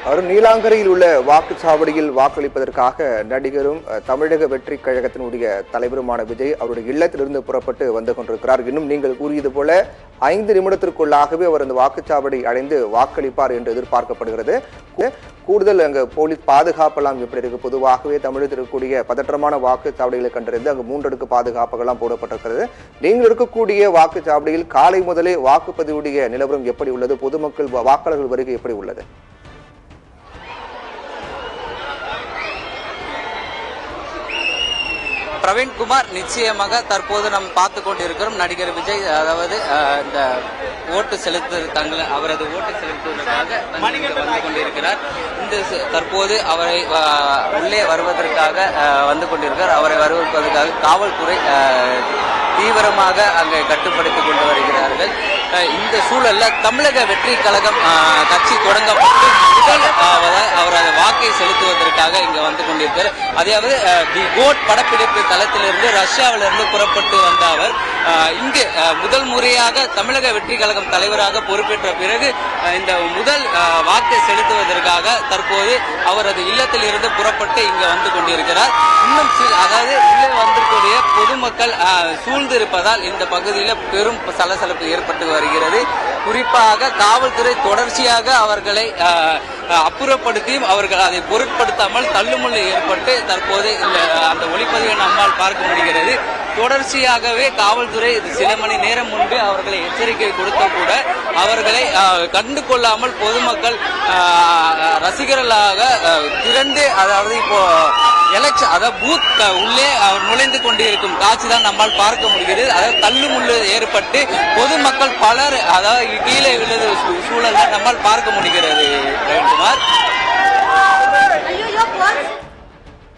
அவர் நீலாங்கரையில் உள்ள வாக்குச்சாவடியில் வாக்களிப்பதற்காக நடிகரும் தமிழக வெற்றி கழகத்தினுடைய தலைவருமான விஜய் அவருடைய இல்லத்திலிருந்து புறப்பட்டு வந்து கொண்டிருக்கிறார். இன்னும் நீங்கள் கூறியது போல 5 நிமிடத்திற்குள்ளாகவே அவர் அந்த வாக்குச்சாவடி அடைந்து வாக்களிப்பார் என்று எதிர்பார்க்கப்படுகிறது. கூடுதல் அங்கு போலீஸ் பாதுகாப்பெல்லாம் எப்படி இருக்கு? பொதுவாகவே தமிழகத்தில் இருக்கக்கூடிய பதற்றமான வாக்குச்சாவடிகளை கண்டறிந்து அங்கு 3 அடுக்கு பாதுகாப்புகள்லாம் போடப்பட்டிருக்கிறது. நீங்கள் இருக்கக்கூடிய வாக்குச்சாவடியில் காலை முதலே வாக்குப்பதிவுடைய நிலவரம் எப்படி உள்ளது? பொதுமக்கள் வாக்காளர்கள் வருகை எப்படி உள்ளது? பிரவீன்குமார், நிச்சயமாக தற்போது நாம் பார்த்து கொண்டிருக்கிறோம் நடிகர் விஜய், அதாவது இந்த ஓட்டு செலுத்த அவரது ஓட்டு செலுத்துவதற்காக வந்து கொண்டிருக்கிறார். இந்த தற்போது அவரை உள்ளே வருவதற்காக வந்து கொண்டிருக்கிறார். அவரை வரவேற்பதற்காக காவல்துறை தீவிரமாக அங்கே கட்டுப்படுத்திக் கொண்டு வருகிறார்கள். இந்த சூழல்ல தமிழக வெற்றி கழகம் கட்சி தொடங்கப்பட்டு அவர் அந்த வாக்கை செலுத்துவதற்காக இங்க வந்து கொண்டிருக்கிறார். அதாவது தி கோட் படப்பிடிப்பு தளத்திலிருந்து ரஷ்யாவிலிருந்து புறப்பட்டு வந்த அவர் இங்கு முதல் முறையாக தமிழக வெற்றி கழகம் தலைவராக பொறுப்பேற்ற பிறகு இந்த முதல் வாக்கை செலுத்துவதற்காக தற்போது அவரது இல்லத்தில் இருந்து புறப்பட்டு இங்க வந்து கொண்டிருக்கிறார். இன்னும் அதாவது உள்ளே வந்திருக்கூடிய பொதுமக்கள் சூழ்ந்து இருப்பதால் இந்த பகுதியில் பெரும் சலசலப்பு ஏற்பட்டு வருகிறது. குறிப்பாக காவல்துறை தொடர்ச்சியாக அவர்களை அப்புறப்படுத்தியும் அவர்கள் அதை பொருட்படுத்தாமல் தள்ளுமுள்ளு ஏற்பட்டு தற்போது அந்த ஒளிப்பதிவை நம்மால் பார்க்க முடிகிறது. தொடர்ச்சியாகவே காவல்துறை சில மணி நேரம் முன்பு அவர்களை எச்சரிக்கை கொடுத்த கூட அவர்களை கண்டு கொள்ளாமல் பொதுமக்கள் ரசிகர்களாக திரண்டு, அதாவது இப்போ எலெக்ஷன் அதாவது பூத் உள்ளே அவர் நுழைந்து கொண்டிருக்கும் காட்சி தான் நம்மால் பார்க்க முடிகிறது. அதாவது தள்ளுமுள்ளு ஏற்பட்டு பொதுமக்கள் பலர் அதாவது கீழே விழுது சூழல் தான் நம்மால் பார்க்க முடிகிறது.